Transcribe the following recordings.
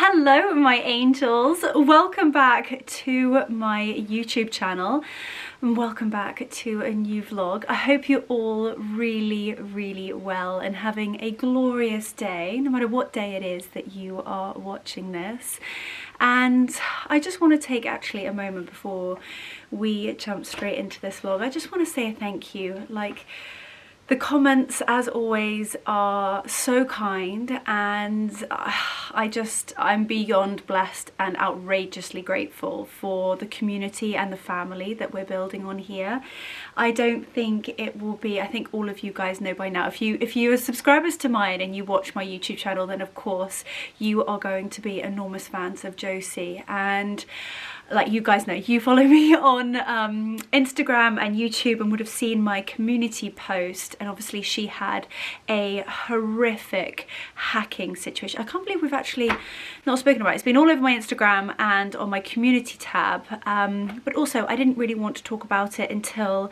Hello my angels, welcome back to my YouTube channel and welcome back to a new vlog. I hope you're all really well and having a glorious day, no matter what day it is that you are watching this. And I just want to take actually a moment before we jump straight into this vlog. I just want to say a thank you. Like, the comments, as always, are so kind, and I'm beyond blessed and outrageously grateful for the community and the family that we're building on here. I don't think it will be, I think all of you guys know by now, if you are subscribers to mine and you watch my YouTube channel, then of course you are going to be enormous fans of Josie. And like you guys know, you follow me on Instagram and YouTube and would have seen my community post, and obviously she had a horrific hacking situation. I can't believe we've actually not spoken about it. It's been all over my Instagram and on my community tab, but also I didn't really want to talk about it until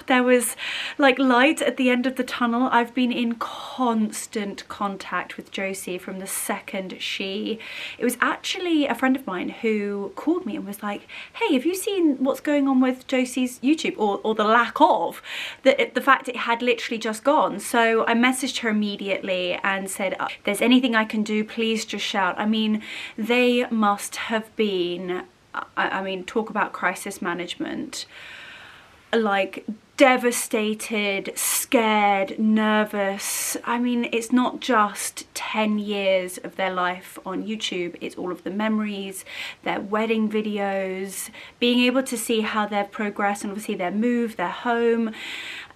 there was like light at the end of the tunnel. I've been in constant contact with Josie from the second it was actually a friend of mine who called me and was like, hey, have you seen what's going on with Josie's YouTube, or the lack of, the fact it had literally just gone. So I messaged her immediately and said, if there's anything I can do, please just shout. I mean, they must have been, I mean, talk about crisis management, like devastated, scared, nervous. I mean, it's not just 10 years of their life on YouTube, it's all of the memories, their wedding videos, being able to see how they've progressed, and obviously their move, their home,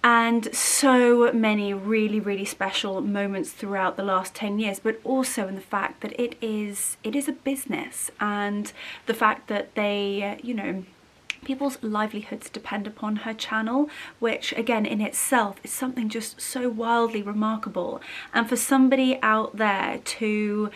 and so many really special moments throughout the last 10 years, but also in the fact that it is a business, and the fact that they, you know, people's livelihoods depend upon her channel, which again in itself is something just so wildly remarkable. And for somebody out there to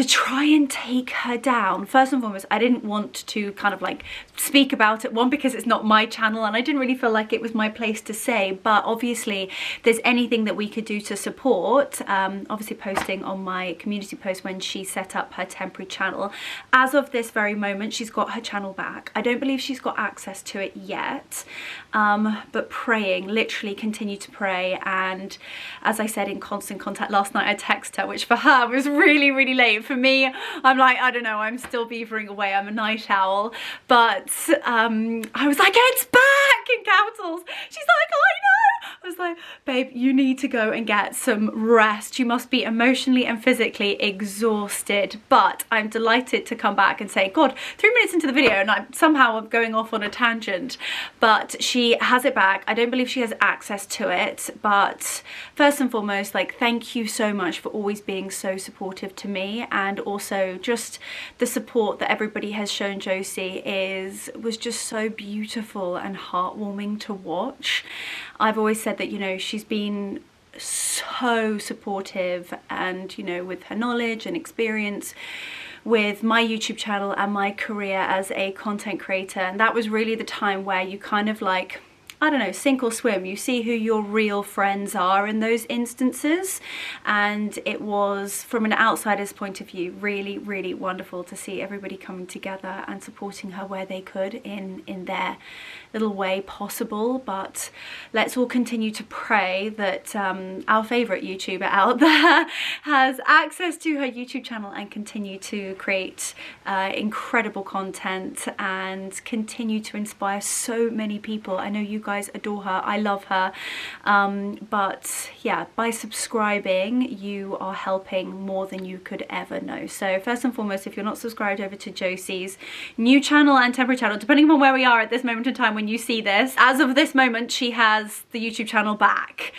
try and take her down, first and foremost, I didn't want to kind of like speak about it, one, because it's not my channel and I didn't really feel like it was my place to say, but obviously there's anything that we could do to support, obviously posting on my community post when she set up her temporary channel. As of this very moment, she's got her channel back. I don't believe she's got access to it yet, but praying, literally continue to pray. And as I said, in constant contact. Last night I texted her, which for her was really late. For me, I'm like, I don't know, I'm still beavering away, I'm a night owl, but I was like, it's back, in capitals. She's like, I know. I was like, babe, you need to go and get some rest. You must be emotionally and physically exhausted. But I'm delighted to come back and say, God, 3 minutes into the video and I'm somehow going off on a tangent, but she has it back. I don't believe she has access to it, but first and foremost, like, thank you so much for always being so supportive to me, and also just the support that everybody has shown Josie was just so beautiful and heartwarming to watch. I've always said that, you know, she's been so supportive, and, you know, with her knowledge and experience with my YouTube channel and my career as a content creator, and that was really the time where you kind of like, I don't know, sink or swim. You see who your real friends are in those instances, and it was, from an outsider's point of view, really wonderful to see everybody coming together and supporting her where they could in their little way possible. But let's all continue to pray that our favourite YouTuber out there has access to her YouTube channel and continue to create incredible content and continue to inspire so many people. I know you guys adore her, I love her, but yeah, by subscribing you are helping more than you could ever know. So first and foremost, if you're not subscribed over to Josie's new channel and temporary channel, depending on where we are at this moment in time when you see this, as of this moment she has the YouTube channel back.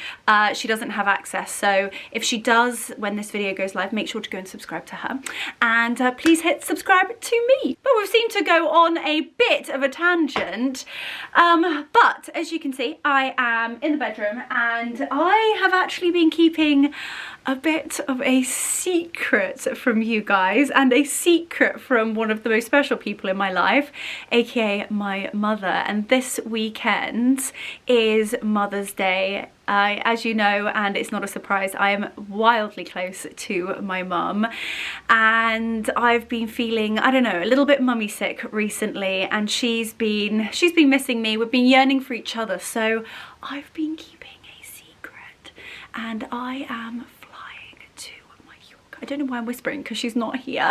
She doesn't have access, so if she does when this video goes live, make sure to go and subscribe to her, and please hit subscribe to me. But we've seemed to go on a bit of a tangent, but as you can see, I am in the bedroom and I have actually been keeping a bit of a secret from you guys, and a secret from one of the most special people in my life, aka my mother. And this weekend is Mother's Day As you know, and it's not a surprise, I am wildly close to my mum, and I've been feeling, I don't know, a little bit mummy sick recently, and she's been missing me. We've been yearning for each other, so I've been keeping a secret, and I am flying to Mallorca. I don't know why I'm whispering, because she's not here.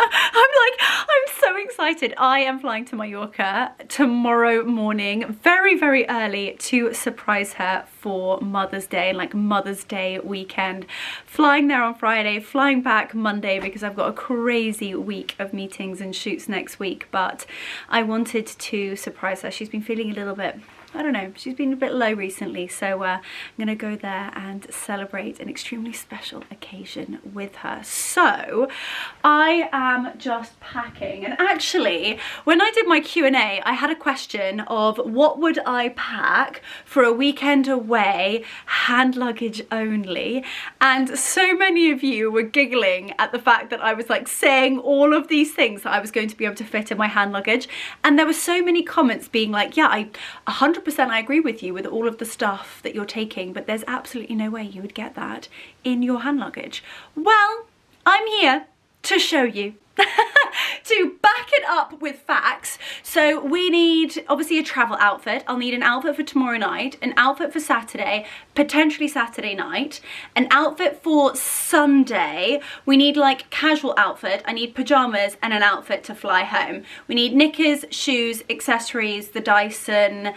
I'm so excited. I am flying to Mallorca tomorrow morning, very, very early, to surprise her for Mother's Day, like Mother's Day weekend. Flying there on Friday, flying back Monday, because I've got a crazy week of meetings and shoots next week, but I wanted to surprise her. She's been feeling a little bit, I don't know, she's been a bit low recently, so I'm gonna go there and celebrate an extremely special occasion with her. So I am just packing, and actually when I did my Q&A, I had a question of what would I pack for a weekend away, hand luggage only, and so many of you were giggling at the fact that I was like saying all of these things that I was going to be able to fit in my hand luggage, and there were so many comments being like, yeah, I 100% I agree with you with all of the stuff that you're taking, but there's absolutely no way you would get that in your hand luggage. Well, I'm here to show you. To back it up with facts. So we need obviously a travel outfit. I'll need an outfit for tomorrow night, an outfit for Saturday, potentially Saturday night, an outfit for Sunday. We need like casual outfit. I need pajamas and an outfit to fly home. We need knickers, shoes, accessories, the Dyson,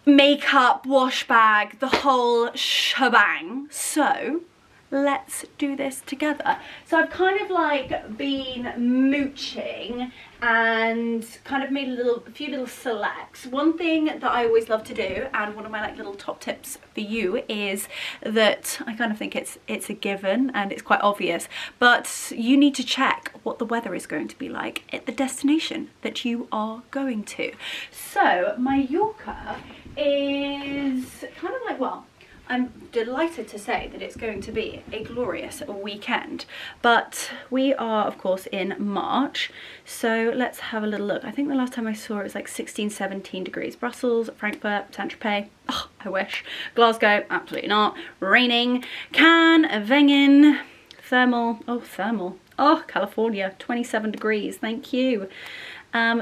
makeup, wash bag, the whole shebang. So let's do this together. So I've kind of like been mooching and kind of made a few little selects. One thing that I always love to do, and one of my like little top tips for you, is that I kind of think it's a given and it's quite obvious, but you need to check what the weather is going to be like at the destination that you are going to. So Mallorca is kind of like, well, I'm delighted to say that it's going to be a glorious weekend, but we are of course in March, so let's have a little look. I think the last time I saw it was like 16, 17 degrees. Brussels, Frankfurt, Saint-Tropez, oh, I wish. Glasgow, absolutely not. Raining. Cannes, Wengen, thermal, oh, California, 27 degrees, thank you.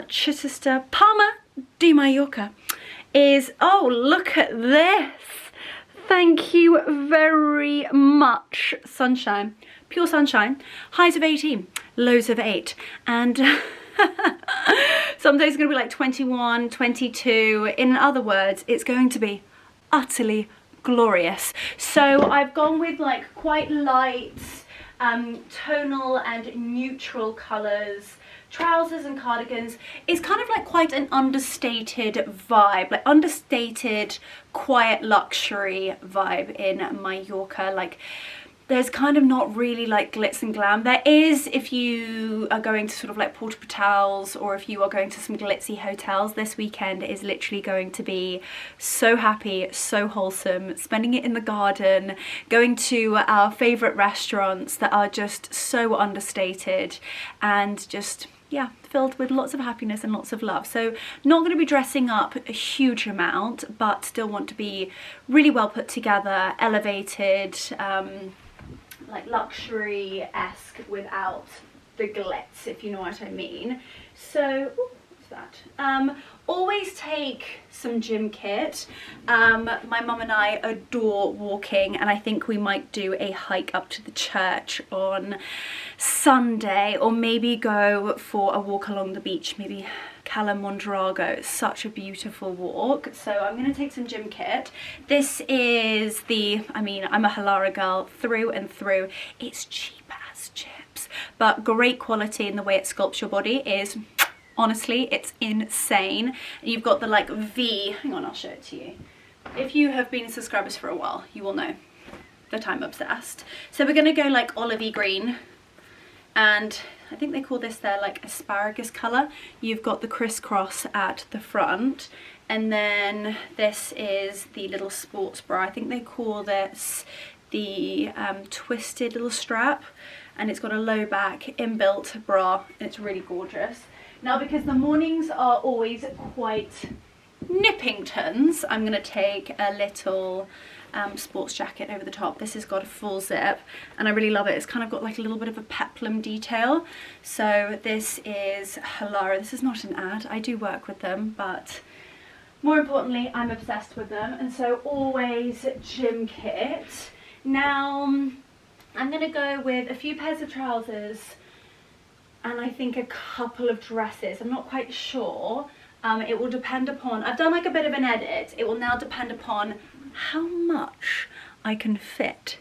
Chichester, Palma de Mallorca is, oh, look at this. Thank you very much. Sunshine, pure sunshine. Highs of 18, lows of 8. And some days it's going to be like 21, 22. In other words, it's going to be utterly glorious. So I've gone with like quite light, tonal and neutral colours. Trousers and cardigans. Is kind of like quite an understated vibe, like understated quiet luxury vibe in Mallorca. Like there's kind of not really like glitz and glam. There is if you are going to sort of like porta-potals, or if you are going to some glitzy hotels. This weekend is literally going to be so happy, so wholesome, spending it in the garden, going to our favourite restaurants that are just so understated and just, yeah, filled with lots of happiness and lots of love. So not going to be dressing up a huge amount, but still want to be really well put together, elevated, like luxury-esque without the glitz, if you know what I mean. So, ooh, what's that? Always take some gym kit. My mum and I adore walking, and I think we might do a hike up to the church on Sunday, or maybe go for a walk along the beach, maybe Cala Mondrago. It's such a beautiful walk. So I'm going to take some gym kit. This is the, I mean, I'm a Halara girl through and through. It's cheap as chips, but great quality in the way it sculpts your body. Is honestly, it's insane. You've got the like V, hang on, I'll show it to you. If you have been subscribers for a while, you will know that I'm obsessed. So we're gonna go like olivey green, and I think they call this their like asparagus color. You've got the crisscross at the front, and then this is the little sports bra. I think they call this the twisted little strap, and it's got a low back inbuilt bra, and it's really gorgeous. Now, because the mornings are always quite Nippingtons, I'm going to take a little sports jacket over the top. This has got a full zip and I really love it. It's kind of got like a little bit of a peplum detail. So this is Halara. This is not an ad, I do work with them, but more importantly I'm obsessed with them. And so always gym kit. Now I'm gonna go with a few pairs of trousers and I think a couple of dresses. I'm not quite sure. It will depend upon, I've done like a bit of an edit. It will now depend upon how much I can fit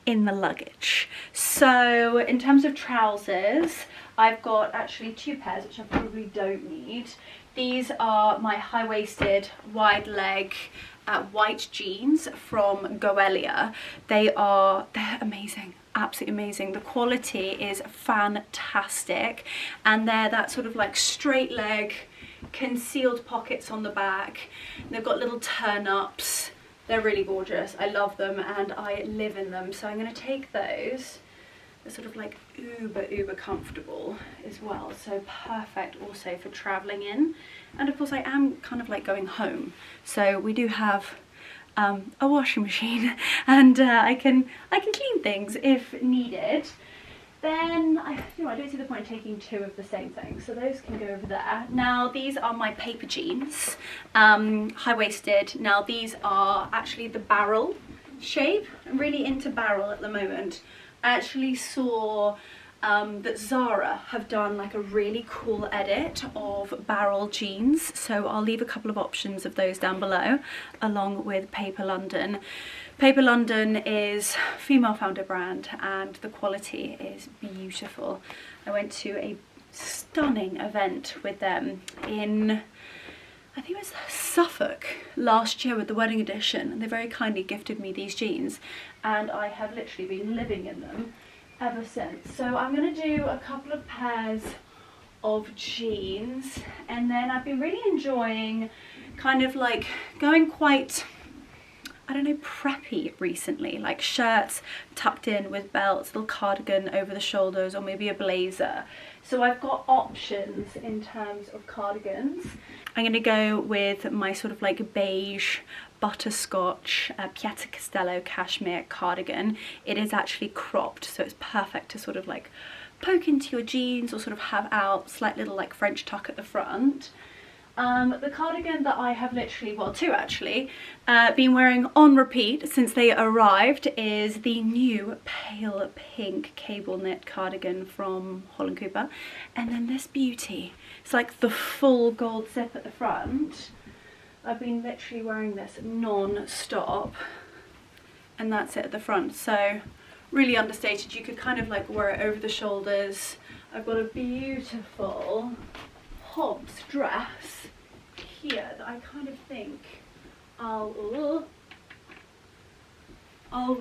in the luggage. So in terms of trousers, I've got actually 2 pairs, which I probably don't need. These are my high-waisted, wide leg, white jeans from Goelia. They're amazing. Absolutely amazing. The quality is fantastic, and they're that sort of like straight leg, concealed pockets on the back. They've got little turn-ups. They're really gorgeous. I love them and I live in them. So I'm going to take those. They're sort of like uber comfortable as well. So perfect also for traveling in. And of course I am kind of like going home. So we do have a washing machine and I can clean things if needed. Then I don't see the point in taking 2 of the same thing, so those can go over there. Now these are my paper jeans, high-waisted. Now these are actually the barrel shape. I'm really into barrel at the moment. I actually saw that Zara have done like a really cool edit of barrel jeans, so I'll leave a couple of options of those down below, along with Paper London. Paper London is a female founder brand and the quality is beautiful. I went to a stunning event with them in, I think it was Suffolk last year with the wedding edition, and they very kindly gifted me these jeans and I have literally been living in them ever since. So I'm going to do a couple of pairs of jeans, and then I've been really enjoying kind of like going quite, I don't know, preppy recently, like shirts tucked in with belts, little cardigan over the shoulders, or maybe a blazer. So I've got options in terms of cardigans. I'm going to go with my sort of like beige butterscotch Piazza Castello cashmere cardigan. It is actually cropped, so it's perfect to sort of like poke into your jeans or sort of have out slight little like French tuck at the front. The cardigan that I have literally, well 2 actually, been wearing on repeat since they arrived is the new pale pink cable knit cardigan from Holland Cooper. And then this beauty, it's like the full gold zip at the front. I've been literally wearing this non-stop, and that's it at the front. So really understated. You could kind of like wear it over the shoulders. I've got a beautiful Hobbs dress here that I kind of think I'll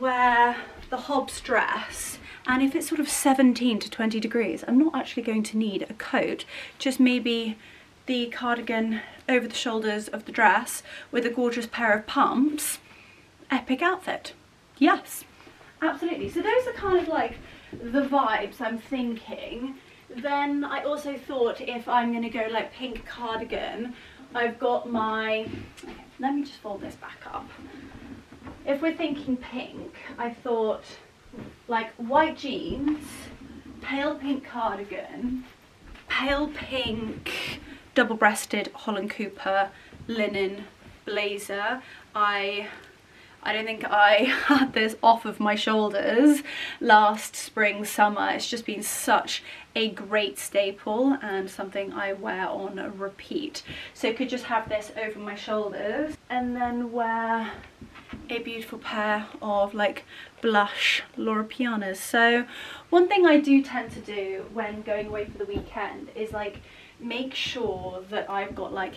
wear the Hobbs dress, and if it's sort of 17 to 20 degrees, I'm not actually going to need a coat, just maybe the cardigan over the shoulders of the dress with a gorgeous pair of pumps. Epic outfit. Yes, absolutely. So those are kind of like the vibes I'm thinking. Then I also thought, if I'm going to go like pink cardigan, I've got my, okay, let me just fold this back up. If we're thinking pink, I thought like white jeans, pale pink cardigan, pale pink double-breasted Holland Cooper linen blazer. I don't think I had this off of my shoulders last spring, summer. It's just been such a great staple and something I wear on repeat. So could just have this over my shoulders and then wear a beautiful pair of like blush Laura Pianas. So one thing I do tend to do when going away for the weekend is like make sure that I've got like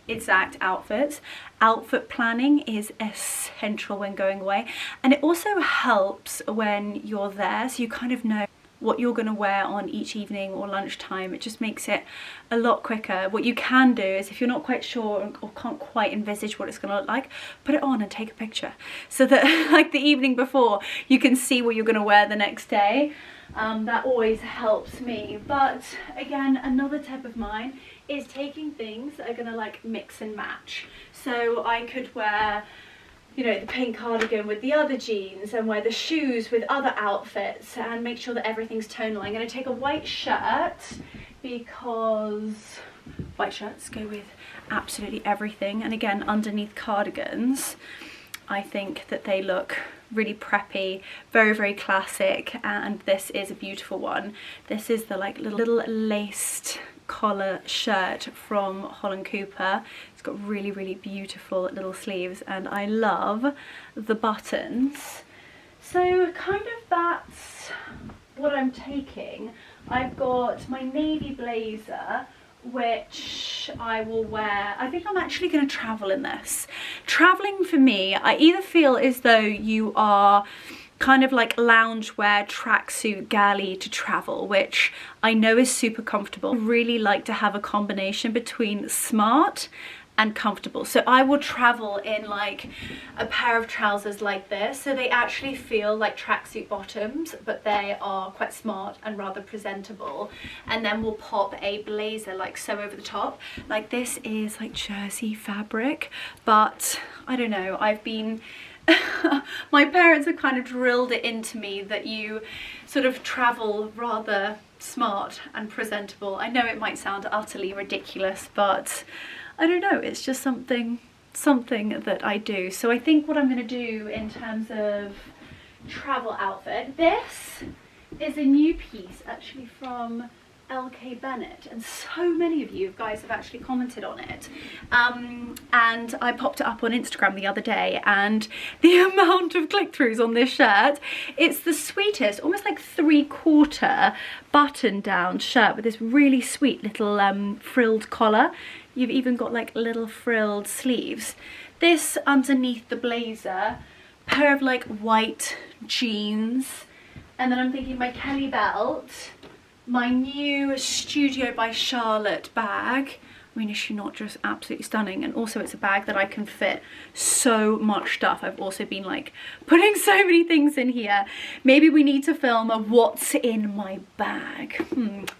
exact outfits. Outfit planning is essential when going away, and it also helps when you're there, so you kind of know what you're going to wear on each evening or lunchtime. It just makes it a lot quicker. What you can do is, if you're not quite sure or can't quite envisage what it's going to look like, put it on and take a picture so that like the evening before you can see what you're going to wear the next day. That always helps me. But again, another tip of mine is taking things that are going to like mix and match. So I could wear you know, the pink cardigan with the other jeans, and wear the shoes with other outfits, and make sure that everything's tonal. I'm going to take a white shirt because white shirts go with absolutely everything, and again, underneath cardigans, I think that they look really preppy, very, very classic, and this is a beautiful one. This is the like little laced collar shirt from Holland Cooper. It's got really, really beautiful little sleeves, and I love the buttons. So kind of that's what I'm taking. I've got my navy blazer, which I will wear. I think I'm actually going to travel in this. Traveling for me, I either feel as though you are kind of like loungewear, tracksuit, galley to travel, which I know is super comfortable. I really like to have a combination between smart and comfortable. So I will travel in like a pair of trousers like this, so they actually feel like tracksuit bottoms, but they are quite smart and rather presentable. And then we'll pop a blazer like so over the top. Like this is like jersey fabric, but I don't know, I've been my parents have kind of drilled it into me that you sort of travel rather smart and presentable. I know it might sound utterly ridiculous, but I don't know, it's just something that I do. So I think what I'm going to do in terms of travel outfit, this is a new piece actually from LK Bennett, and so many of you guys have actually commented on it, and I popped it up on Instagram the other day, and the amount of click-throughs on this shirt, it's the sweetest, almost like 3/4 button down shirt with this really sweet little frilled collar. You've even got like little frilled sleeves. This underneath the blazer, pair of like white jeans, and then I'm thinking my Kelly belt, my new Studio by Charlotte bag. I mean, is she not just absolutely stunning? And also it's a bag that I can fit so much stuff. I've also been like putting so many things in here. Maybe we need to film a what's in my bag.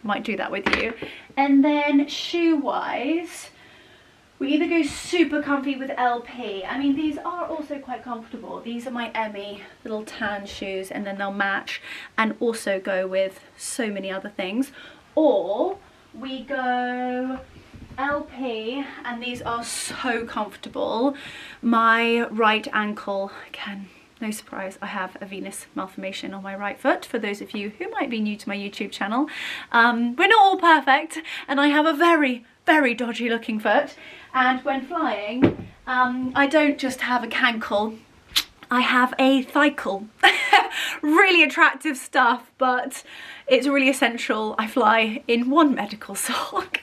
Might do that with you. And then shoe wise, we either go super comfy with LP. I mean, these are also quite comfortable. These are my Emmy little tan shoes, and then they'll match and also go with so many other things. Or we go LP, and these are so comfortable. My right ankle, again, no surprise, I have a venous malformation on my right foot, for those of you who might be new to my YouTube channel. We're not all perfect, and I have a very, very dodgy looking foot. And when flying, I don't just have a cankle, I have a thicle. Really attractive stuff, but it's really essential I fly in one medical sock.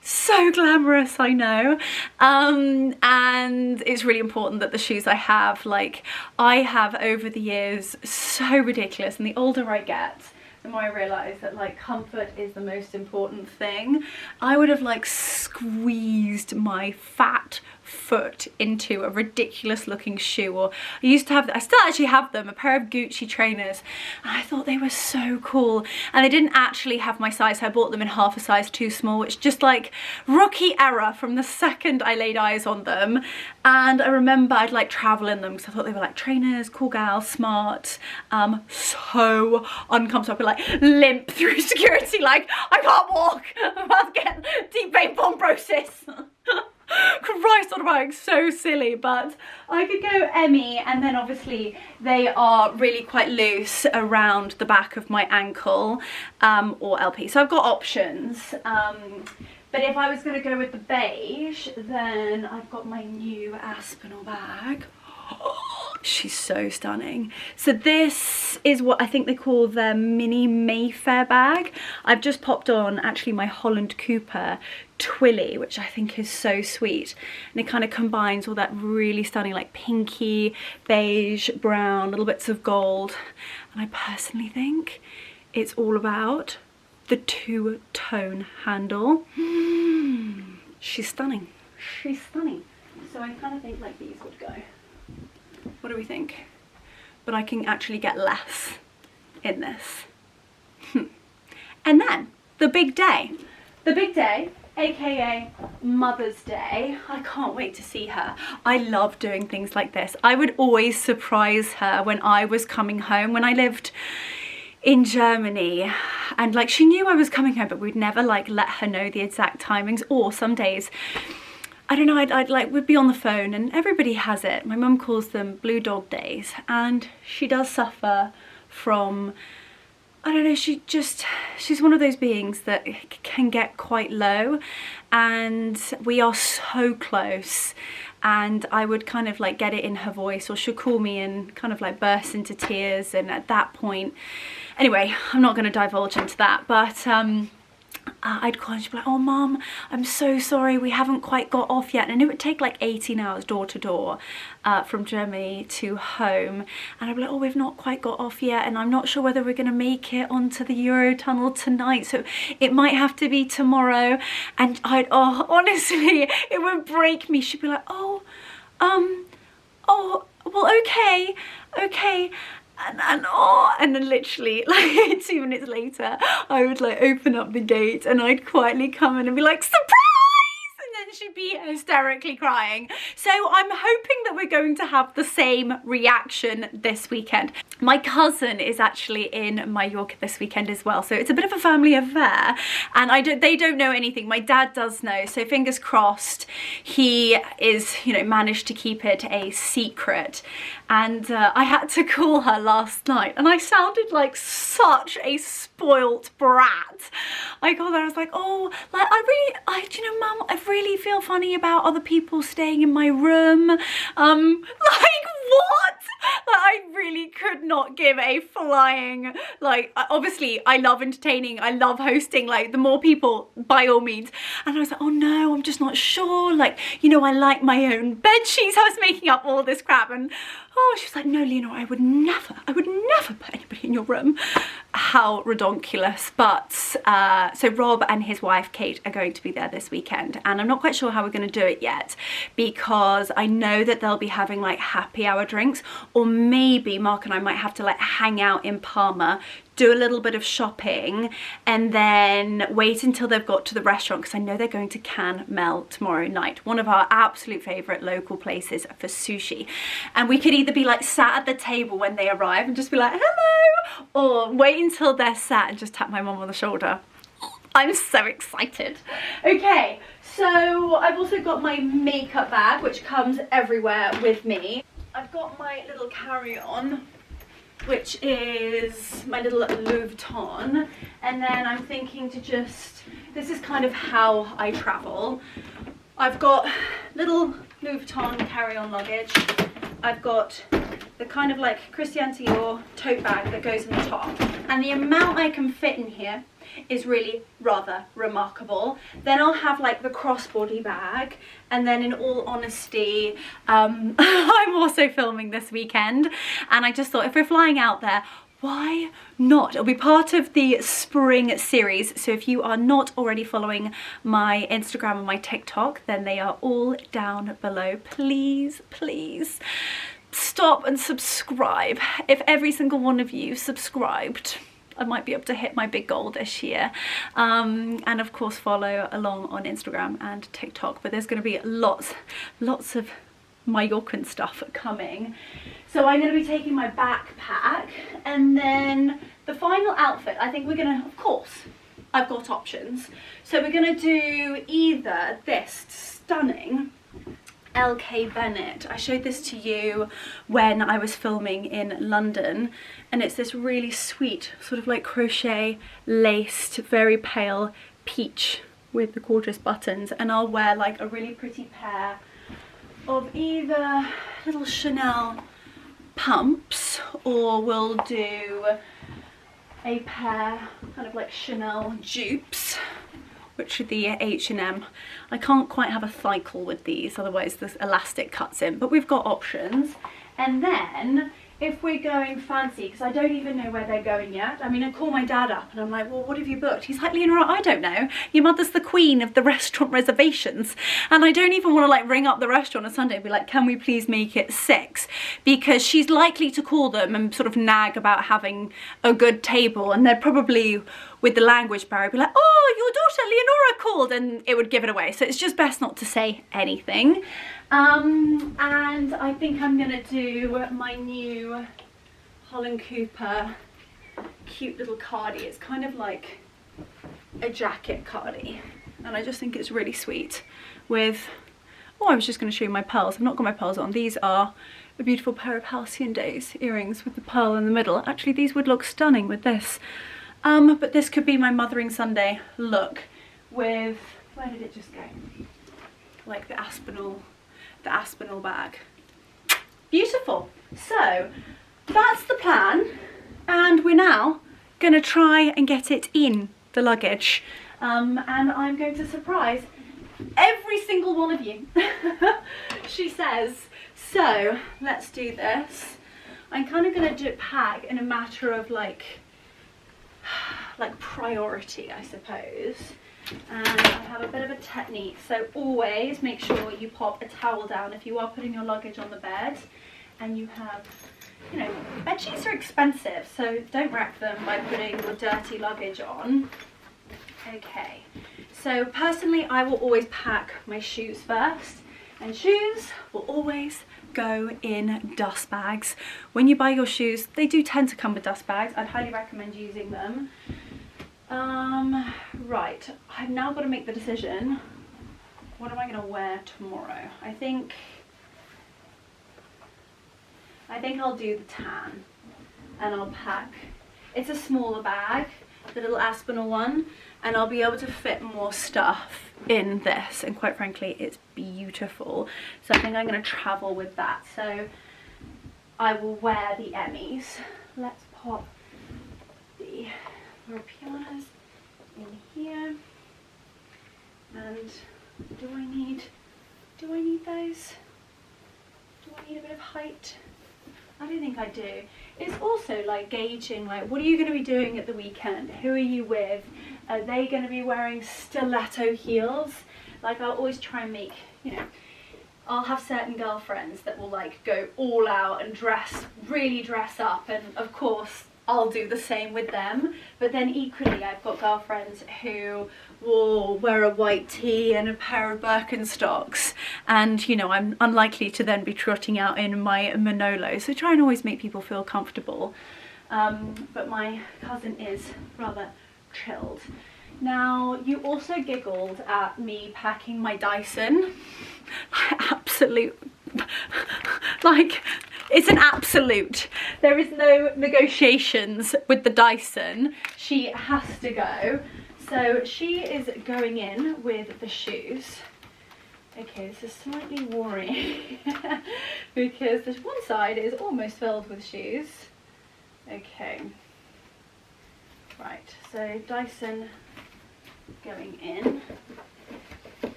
So glamorous, I know. And it's really important that the shoes I have, like I have over the years, so ridiculous, and the older I get, the more I realise that like comfort is the most important thing. I would have like squeezed my fat foot into a ridiculous looking shoe, or I used to have, I still actually have them, a pair of Gucci trainers, and I thought they were so cool, and they didn't actually have my size, so I bought them in half a size too small, which just like rookie error from the second I laid eyes on them. And I remember I'd like travel in them because I thought they were like trainers, cool gal, smart, so uncomfortable. I could like limp through security like I can't walk, I'm about to get deep vein thrombosis. Christ on a bike, so silly. But I could go Emmy, and then obviously they are really quite loose around the back of my ankle, or LP, so I've got options. But if I was going to go with the beige, then I've got my new Aspinall bag. She's so stunning. So this is what I think they call the mini Mayfair bag. I've just popped on actually my Holland Cooper Twilly, which I think is so sweet, and it kind of combines all that really stunning like pinky, beige, brown, little bits of gold, and I personally think it's all about the two-tone handle. She's stunning. She's stunning. So I kind of think like these would go. What do we think? But I can actually get less in this. And then the big day, aka Mother's Day. I can't wait to see her. I love doing things like this. I would always surprise her when I was coming home, when I lived in Germany, and like she knew I was coming home, but we'd never like let her know the exact timings. Or some days, I don't know, I'd like, we'd be on the phone, and everybody has it. My mum calls them blue dog days, and she does suffer from, I don't know, she's one of those beings that can get quite low, and we are so close, and I would kind of like get it in her voice, or she'll call me and kind of like burst into tears, and at that point, anyway, I'm not going to divulge into that, but I'd call and she'd be like, oh mum, I'm so sorry, we haven't quite got off yet. And it would take like 18 hours door to door from Germany to home, and I'd be like, oh, we've not quite got off yet, and I'm not sure whether we're going to make it onto the Eurotunnel tonight, so it might have to be tomorrow. And oh, honestly, it would break me. She'd be like, oh, well, okay. And then literally like 2 minutes later, I would like open up the gate and I'd quietly come in and be like, surprise! And then she'd be hysterically crying. So I'm hoping that we're going to have the same reaction this weekend. My cousin is actually in Mallorca this weekend as well, so it's a bit of a family affair, and they don't know anything. My dad does know, so fingers crossed he is, you know, managed to keep it a secret. And I had to call her last night, and I sounded like such a spoilt brat. I called her, I was like, oh, like do you know, Mum, I really feel funny about other people staying in my room. Like what? Like, I really could not give a flying, like, obviously I love entertaining, I love hosting, like the more people by all means. And I was like, oh no, I'm just not sure, like, you know, I like my own bed sheets. I was making up all this crap, and oh, she was like, no, Leonora, I would never put anybody in your room. How redonkulous. But so Rob and his wife Kate are going to be there this weekend, and I'm not quite sure how we're going to do it yet, because I know that they'll be having like happy hour drinks, or maybe Mark and I might have to like hang out in Palma, do a little bit of shopping, and then wait until they've got to the restaurant, because I know they're going to Can Mel tomorrow night, one of our absolute favourite local places for sushi. And we could either be like sat at the table when they arrive and just be like, hello, or wait until they're sat and just tap my mum on the shoulder. I'm so excited. Okay, so I've also got my makeup bag, which comes everywhere with me. I've got my little carry-on, which is my little Louis Vuitton, and then I'm thinking to just, this is kind of how I travel. I've got little Louis Vuitton carry-on luggage. I've got the kind of like Christian Dior tote bag that goes in the top, and the amount I can fit in here is really rather remarkable. Then I'll have like the crossbody bag, and then in all honesty, I'm also filming this weekend, and I just thought if we're flying out there, why not? It'll be part of the spring series, so if you are not already following my Instagram and my TikTok, then they are all down below. Please, please stop and subscribe. If every single one of you subscribed, I might be able to hit my big goal this year. And of course follow along on Instagram and TikTok, but there's going to be lots of Mallorcan stuff coming. So I'm going to be taking my backpack, and then the final outfit, I think we're going to, of course, I've got options. So we're going to do either this stunning LK Bennett. I showed this to you when I was filming in London, and it's this really sweet sort of like crochet laced, very pale peach with the gorgeous buttons, and I'll wear like a really pretty pair of either little Chanel pumps, or we'll do a pair kind of like Chanel dupes, which are the H&M. I can't quite have a cycle with these, otherwise this elastic cuts in, but we've got options. And then if we're going fancy, because I don't even know where they're going yet. I mean, I call my dad up and I'm like, well, what have you booked? He's like, Leonora, I don't know. Your mother's the queen of the restaurant reservations. And I don't even want to like ring up the restaurant on Sunday and be like, can we please make it 6? Because she's likely to call them and sort of nag about having a good table, and they probably with the language barrier, be like, oh, your daughter Leonora called, and it would give it away. So it's just best not to say anything. And I think I'm gonna do my new Holland Cooper cute little cardie. It's kind of like a jacket cardie, and I just think it's really sweet with, oh, I was just going to show you my pearls. I've not got my pearls on. These are a beautiful pair of Halcyon Days earrings with the pearl in the middle. Actually, these would look stunning with this. But this could be my Mothering Sunday look with, where did it just go? Like the Aspinall bag. Beautiful. So that's the plan, and we're now going to try and get it in the luggage. And I'm going to surprise every single one of you, she says. So let's do this. I'm kind of going to pack in a matter of like priority, I suppose. And I have a bit of a technique. So always make sure you pop a towel down if you are putting your luggage on the bed, and you have, you know, bed sheets are expensive, so don't wreck them by putting your dirty luggage on. Okay, so personally I will always pack my shoes first, and shoes will always go in dust bags. When you buy your shoes, they do tend to come with dust bags. I'd highly recommend using them. Right, I've now got to make the decision. What am I going to wear tomorrow? I think I'll do the tan, and I'll pack, it's a smaller bag, the little Aspinall one, and I'll be able to fit more stuff in this, and quite frankly it's beautiful. So I think I'm going to travel with that. So I will wear the Emmys. Let's pop the Europeanas in here. And do I need those? Do I need a bit of height? I don't think I do. It's also like gauging, like, what are you going to be doing at the weekend? Who are you with? Are they going to be wearing stiletto heels? Like, I'll always try and make, you know, I'll have certain girlfriends that will like go all out and really dress up, and of course I'll do the same with them. But then equally I've got girlfriends who will wear a white tee and a pair of Birkenstocks, and you know, I'm unlikely to then be trotting out in my Manolo, so try and always make people feel comfortable. But my cousin is rather chilled. Now, you also giggled at me packing my Dyson. Absolute, like, it's an absolute. There is no negotiations with the Dyson. She has to go. So she is going in with the shoes. Okay, this is slightly worrying because this one side is almost filled with shoes. Okay. Right, so Dyson going in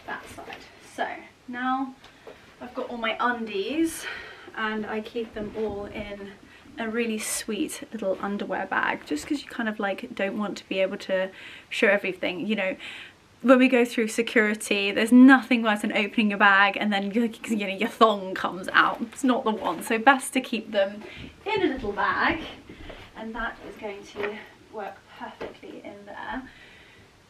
that side. So now I've got all my undies, and I keep them all in a really sweet little underwear bag, just because you kind of like don't want to be able to show everything. You know, when we go through security, there's nothing worse than opening your bag and then, you know, your thong comes out. It's not the one. So best to keep them in a little bag, and that is going to work perfectly in there.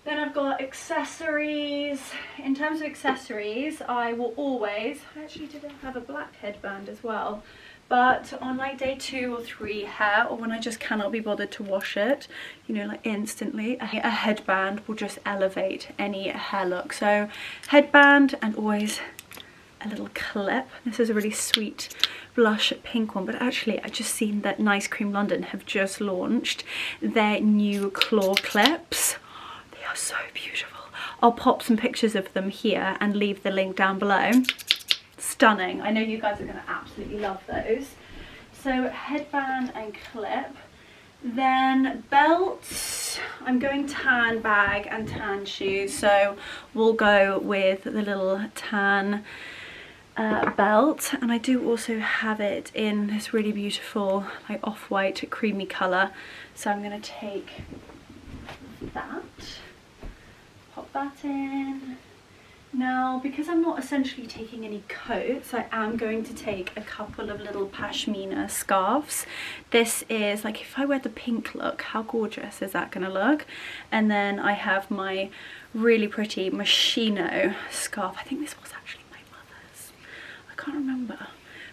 Then I've got accessories. In terms of accessories, I will always, I actually did have a black headband as well, but on like day 2 or 3 hair, or when I just cannot be bothered to wash it, you know, like instantly, a headband will just elevate any hair look. So headband, and always a little clip. This is a really sweet blush pink one, but actually I just seen that Nice Cream London have just launched their new claw clips. They are so beautiful. I'll pop some pictures of them here and leave the link down below. Stunning. I know you guys are going to absolutely love those. So headband and clip. Then belts. I'm going tan bag and tan shoes, so we'll go with the little tan belt, and I do also have it in this really beautiful like off-white creamy colour, so I'm going to take that, pop that in, Now, because I'm not essentially taking any coats, I am going to take a couple of little pashmina scarves. This is like, if I wear the pink look, how gorgeous is that gonna look? And then I have my really pretty Moschino scarf. I think this was actually my mother's. I can't remember,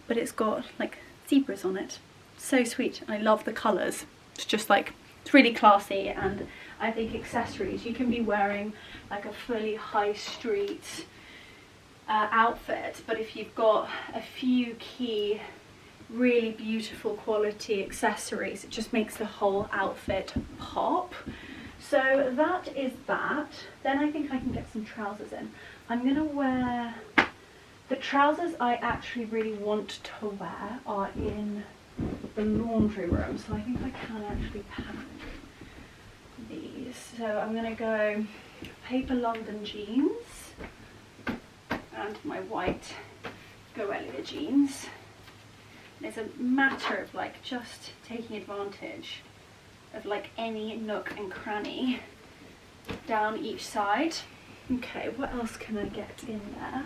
but it's got like zebras on it. So sweet. I love the colours. It's just like, it's really classy, and I think accessories, you can be wearing like a fully high street outfit, but if you've got a few key really beautiful quality accessories, it just makes the whole outfit pop. So that is that. Then I think I can get some trousers in. I'm gonna wear, the trousers I actually really want to wear are in the laundry room, so I think I can actually pack these. So I'm gonna go paper London jeans and my white Goelia jeans. It's a matter of like just taking advantage of like any nook and cranny down each side. Okay, what else can I get in there?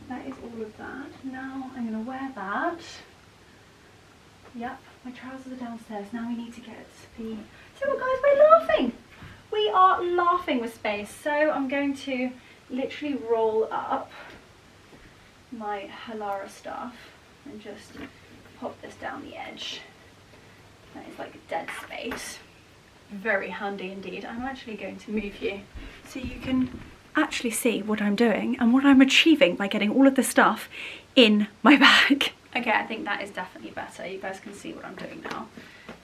That is all of that. Now I'm gonna wear that. Yep, my trousers are downstairs. Now we need to get the... So guys, we're laughing! We are laughing with space. So I'm going to literally roll up my Halara stuff and just pop this down the edge. That is like a dead space. Very handy indeed. I'm actually going to move you so you can actually see what I'm doing and what I'm achieving by getting all of the stuff in my bag. Okay, I think that is definitely better. You guys can see what I'm doing now.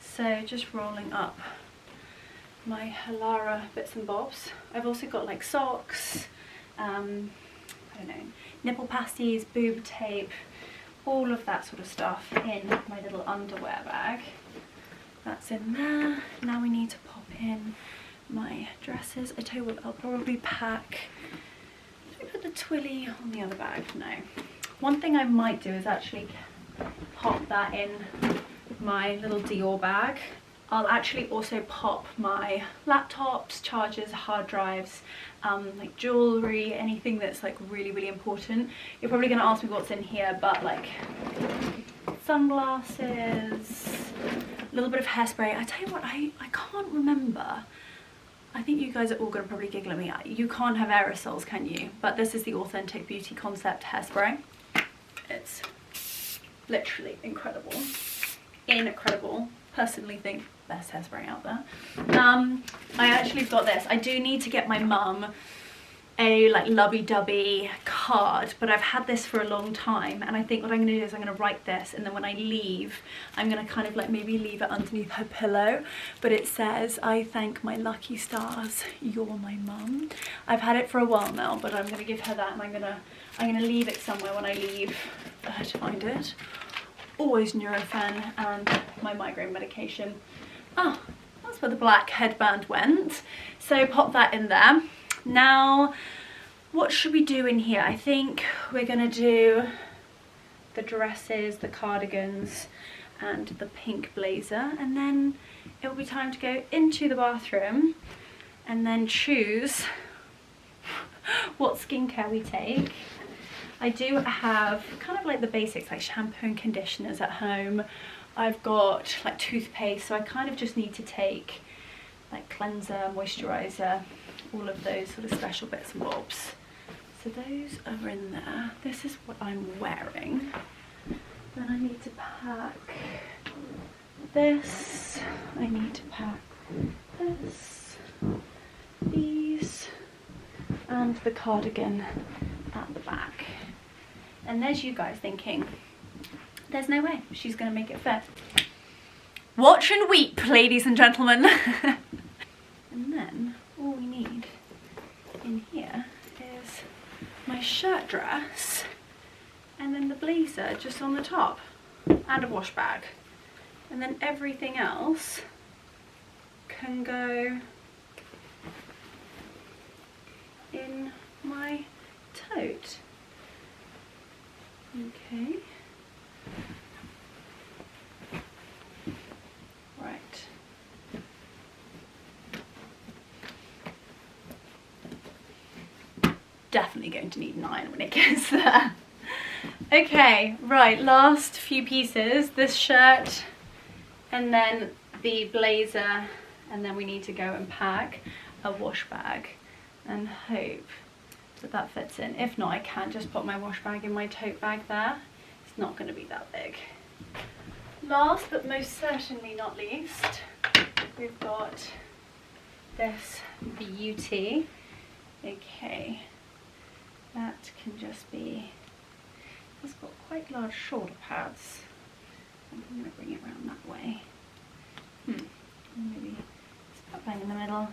So just rolling up my Halara bits and bobs. I've also got like socks, I don't know, nipple pasties, boob tape, all of that sort of stuff in my little underwear bag. That's in there. Now we need to pop in my dresses. I tell you what, I'll probably pack, should we put the twilly on the other bag? No. One thing I might do is actually pop that in my little Dior bag. I'll actually also pop my laptops, chargers, hard drives, like jewellery, anything that's like really important. You're probably going to ask me what's in here, but like sunglasses, a little bit of hairspray. I tell you what, I can't remember. I think you guys are all going to probably giggle at me. You can't have aerosols, can you? But this is the Authentic Beauty Concept hairspray. It's literally incredible. Incredible. Personally think best hairspray out there. I actually got this. I do need to get my mum a like lovey-dovey card, but I've had this for a long time, and I think what I'm going to do is I'm going to write this, and then when I leave I'm going to kind of like maybe leave it underneath her pillow, but it says, "I thank my lucky stars, you're my mum." I've had it for a while now, but I'm going to give her that, and I'm going to leave it somewhere when I leave for her to find it. Always Nurofen and my migraine medication. Oh, that's where the black headband went, so pop that in there. Now, what should we do in here? I think we're gonna do the dresses, the cardigans, and the pink blazer, and then it will be time to go into the bathroom and then choose what skincare we take. I do have kind of like the basics, like shampoo and conditioners at home. I've got like toothpaste, so I kind of just need to take like cleanser, moisturizer, all of those sort of special bits and bobs. So those are in there. This is what I'm wearing. Then I need to pack this. I need to pack this, these, and the cardigan at the back. And there's you guys thinking, there's no way she's gonna make it fit. Watch and weep, ladies and gentlemen. And then all we need in here is my shirt dress and then the blazer just on the top and a wash bag. And then everything else can go in my tote. Okay. Right. definitely going to need 9 when it gets there. Okay, right, last few pieces. This shirt and then the blazer, and then we need to go and pack a wash bag and hope that that fits in. If not, I can just put my wash bag in my tote bag there. It's not going to be that big. Last but most certainly not least, we've got this beauty. Okay, that can just be, it's got quite large shoulder pads. I'm going to bring it around that way. Maybe it's about bang in the middle.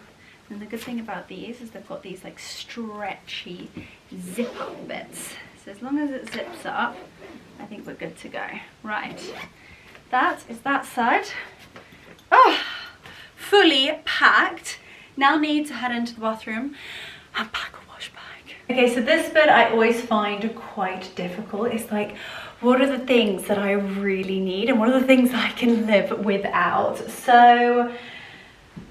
And the good thing about these is they've got these like stretchy zip up bits. So as long as it zips up, I think we're good to go. Right, that is that side. Oh, fully packed. Now need to head into the bathroom and pack a wash bag. Okay, so this bit I always find quite difficult. It's like, what are the things that I really need and what are the things I can live without? So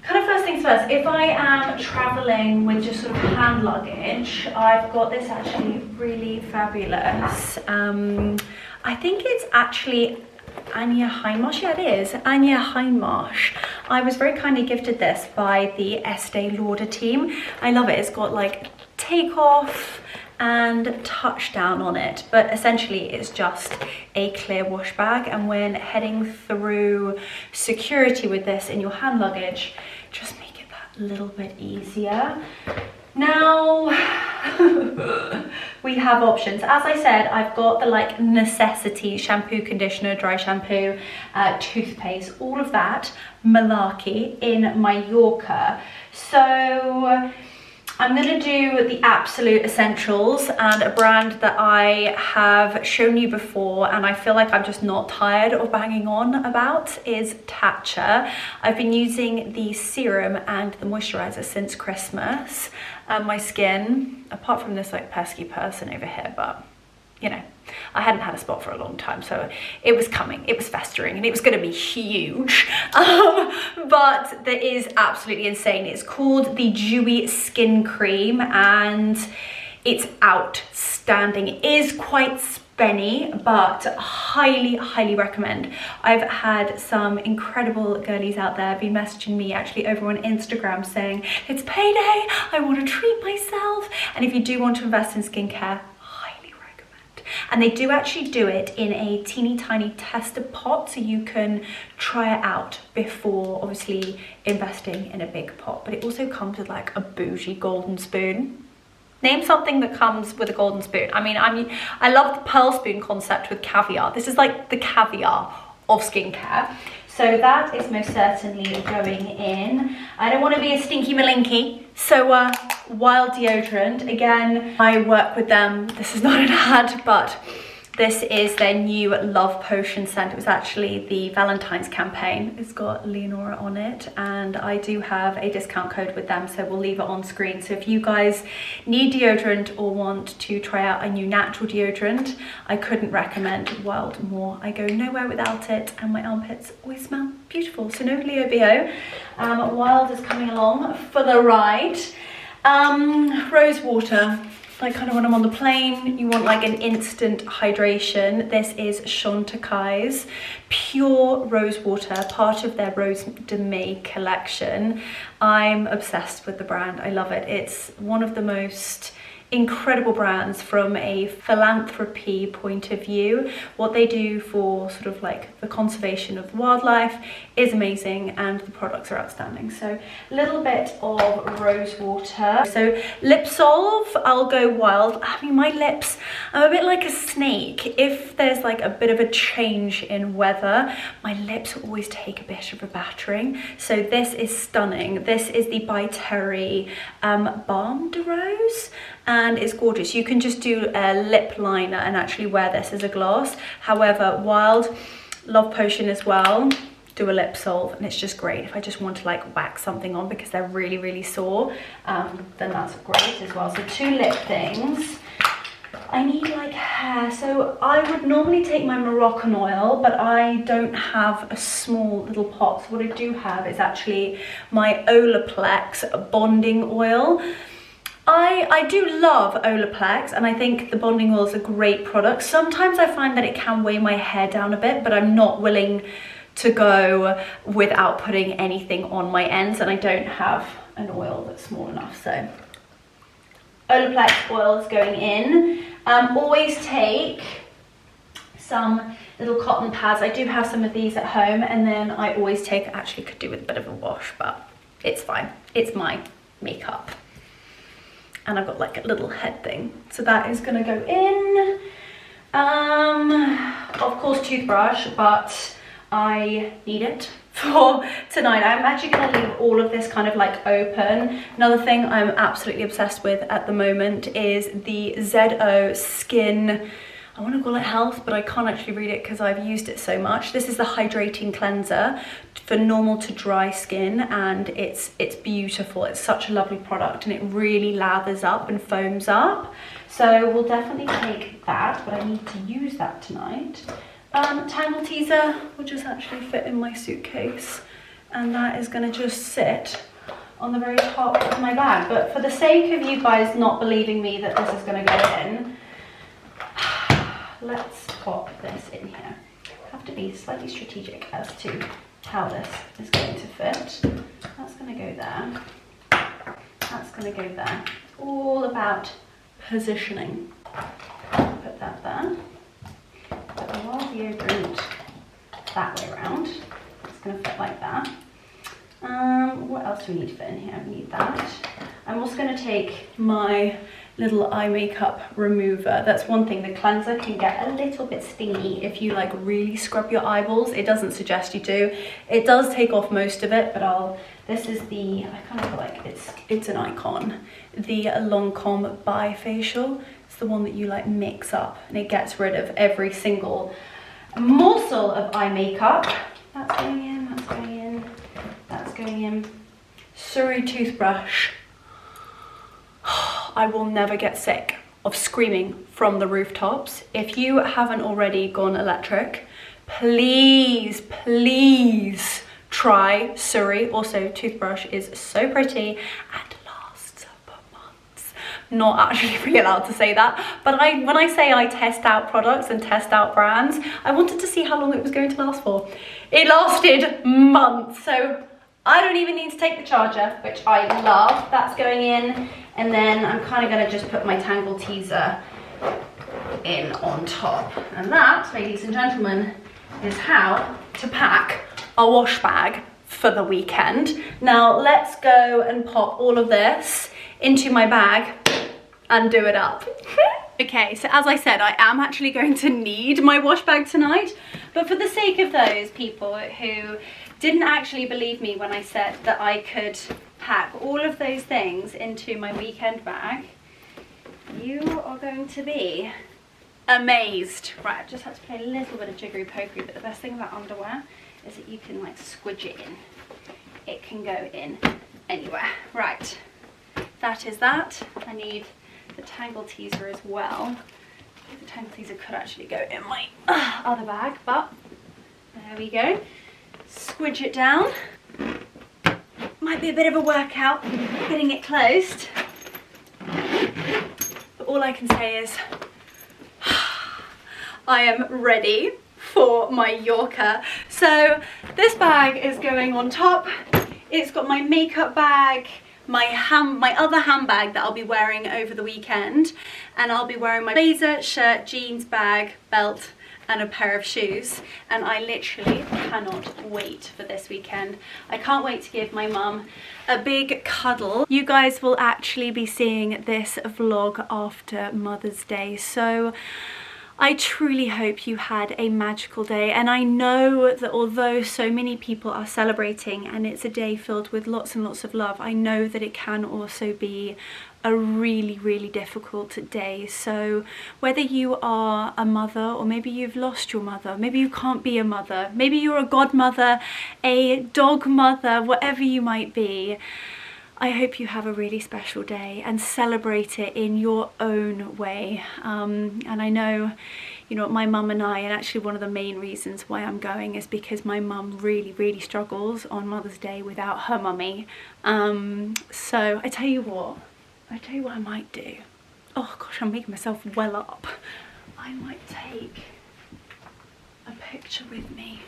kind of first things first, if I am traveling with just sort of hand luggage, I've got this actually really fabulous. I think it's actually Anya Hindmarsh. Yeah, it is Anya Hindmarsh. I was very kindly gifted this by the Estee Lauder team. I love it. It's got like takeoff and touchdown on it, but essentially it's just a clear wash bag, and when heading through security with this in your hand luggage, just make it that little bit easier. Now we have options. As I said, I've got the like necessity shampoo, conditioner, dry shampoo, toothpaste, all of that malarkey in my Yorker. So I'm going to do the absolute essentials, and a brand that I have shown you before and I feel like I'm just not tired of banging on about is Tatcha. I've been using the serum and the moisturizer since Christmas. My skin, apart from this like pesky person over here, but you know, I hadn't had a spot for a long time, so it was coming, it was festering, and it was going to be huge. But that is absolutely insane. It's called the Dewy Skin Cream, and it's outstanding. It is quite spenny, but highly, highly recommend. I've had some incredible girlies out there be messaging me actually over on Instagram saying, it's payday, I want to treat myself. And if you do want to invest in skincare, and they do actually do it in a teeny tiny tester pot, so you can try it out before obviously investing in a big pot. But it also comes with like a bougie golden spoon. Name something that comes with a golden spoon. I mean, I love the pearl spoon concept with caviar. This is like the caviar of skincare. So that is most certainly going in. I don't want to be a stinky malinky, so Wild deodorant. Again, I work with them. This is not an ad, but this is their new Love Potion scent. It was actually the Valentine's campaign. It's got Leonora on it, and I do have a discount code with them, so we'll leave it on screen. So if you guys need deodorant or want to try out a new natural deodorant, I couldn't recommend Wild more. I go nowhere without it, and my armpits always smell beautiful. So no Leo BO. Wild is coming along for the ride. Rose water. Like kind of when I'm on the plane, you want like an instant hydration. This is Chantecaille's pure rose water, part of their Rose de May collection. I'm obsessed with the brand. I love it. It's one of the most incredible brands from a philanthropy point of view. What they do for sort of like the conservation of wildlife is amazing, and the products are outstanding. So a little bit of rose water. So lip solve, I'll go Wild. I mean, my lips, I'm a bit like a snake. If there's like a bit of a change in weather, my lips always take a bit of a battering. So this is stunning. This is the By Terry Balm de Rose, and it's gorgeous. You can just do a lip liner and actually wear this as a gloss. However, Wild, Love Potion as well, do a lip solve, and it's just great. If I just want to like whack something on because they're really, really sore, then that's great as well. So 2 lip things. I need like hair, so I would normally take my Moroccan oil, but I don't have a small little pot. So what I do have is actually my Olaplex bonding oil. I do love Olaplex, and I think the bonding oil is a great product. Sometimes I find that it can weigh my hair down a bit, but I'm not willing to go without putting anything on my ends, and I don't have an oil that's small enough. So Olaplex oil is going in. Always take some little cotton pads. I do have some of these at home, and then I always take, actually could do with a bit of a wash, but it's fine. It's my makeup. And I've got like a little head thing. So that is gonna go in. Of course toothbrush, but I need it for tonight. I'm actually gonna leave all of this kind of like open. Another thing I'm absolutely obsessed with at the moment is the ZO Skin, I want to call it Health, but I can't actually read it because I've used it so much. This is the hydrating cleanser for normal to dry skin, and it's beautiful. It's such a lovely product, and it really lathers up and foams up. So we'll definitely take that, but I need to use that tonight. Tangle teaser will just actually fit in my suitcase, and that is going to just sit on the very top of my bag. But for the sake of you guys not believing me that this is going to go in, let's pop this in here. Have to be slightly strategic as to how this is going to fit. That's going to go there. That's going to go there. All about positioning. Put that there. Put the raw deodorant that way around. It's going to fit like that. What else do we need to fit in here? We need that. I'm also going to take my little eye makeup remover. That's one thing, the cleanser can get a little bit stingy if you like really scrub your eyeballs. It doesn't suggest you do. It does take off most of it, but this is the, I kind of feel like it's an icon. The Lancome Bifacial. It's the one that you like mix up, and it gets rid of every single morsel of eye makeup. That's going in, that's going in, that's going in. Surrey toothbrush. I will never get sick of screaming from the rooftops. If you haven't already gone electric, please, please try Surrey. Also, toothbrush is so pretty and lasts for months. Not actually really allowed to say that, but when I say I test out products and test out brands, I wanted to see how long it was going to last for. It lasted months, so I don't even need to take the charger, which I love. That's going in. And then I'm kind of going to just put my Tangle Teaser in on top. And that, ladies and gentlemen, is how to pack a wash bag for the weekend. Now let's go and pop all of this into my bag and do it up. Okay, so as I said, I am actually going to need my wash bag tonight. But for the sake of those people who didn't actually believe me when I said that I could pack all of those things into my weekend bag, you are going to be amazed. Right, I've just had to play a little bit of jiggery pokery, but the best thing about underwear is that you can like squidge it in. It can go in anywhere. Right, that is that. I need the Tangle Teaser as well. The Tangle Teaser could actually go in my other bag, but there we go. Squidge it down. Might be a bit of a workout getting it closed, but all I can say is I am ready for my Yorker. So this bag is going on top. It's got my makeup bag, my other handbag that I'll be wearing over the weekend, and I'll be wearing my blazer, shirt, jeans, bag, belt, and a pair of shoes, and I literally cannot wait for this weekend. I can't wait to give my mum a big cuddle. You guys will actually be seeing this vlog after Mother's Day, so I truly hope you had a magical day, and I know that although so many people are celebrating and it's a day filled with lots and lots of love, I know that it can also be a really, really difficult day. So whether you are a mother, or maybe you've lost your mother, maybe you can't be a mother, maybe you're a godmother, a dog mother, whatever you might be, I hope you have a really special day and celebrate it in your own way. And I know, you know, my mum and I, and actually one of the main reasons why I'm going is because my mum really, really struggles on Mother's Day without her mummy. So I tell you what, I tell you what I might do. Oh gosh, I'm making myself well up. I might take a picture with me.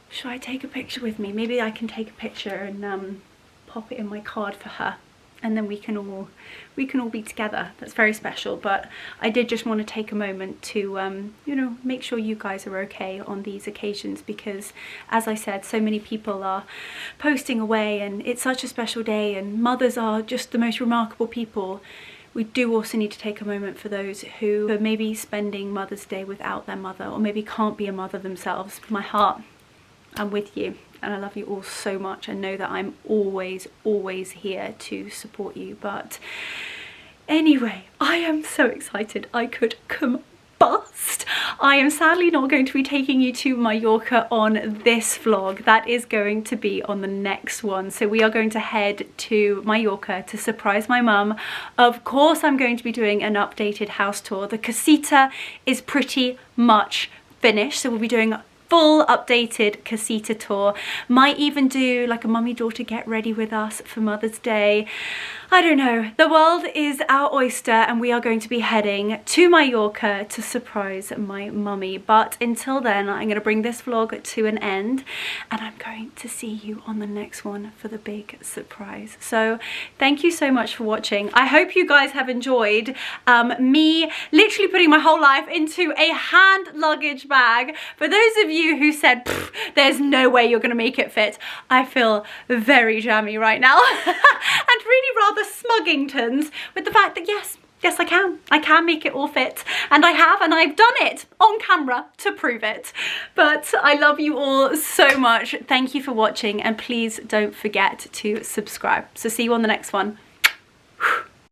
Should I take a picture with me? Maybe I can take a picture and pop it in my card for her, and then we can all be together. That's very special. But I did just want to take a moment to you know, make sure you guys are okay on these occasions, because as I said, so many people are posting away and it's such a special day, and mothers are just the most remarkable people. We do also need to take a moment for those who are maybe spending Mother's Day without their mother, or maybe can't be a mother themselves. My heart, I'm with you, and I love you all so much, and know that I'm always here to support you. But anyway, I am so excited I could combust. I am sadly not going to be taking you to Mallorca on this vlog. That is going to be on the next one. So we are going to head to Mallorca to surprise my mum. Of course, I'm going to be doing an updated house tour. The casita is pretty much finished, so we'll be doing full updated casita tour. Might even do like a mummy daughter get ready with us for Mother's Day. I don't know. The world is our oyster, and we are going to be heading to Mallorca to surprise my mummy. But until then, I'm going to bring this vlog to an end, and I'm going to see you on the next one for the big surprise. So thank you so much for watching. I hope you guys have enjoyed me literally putting my whole life into a hand luggage bag. For those of you who said there's no way you're going to make it fit, I feel very jammy right now and really rather smuggingtons with the fact that yes I can make it all fit, and I have, and I've done it on camera to prove it. But I love you all so much. Thank you for watching, and please don't forget to subscribe. So see you on the next one.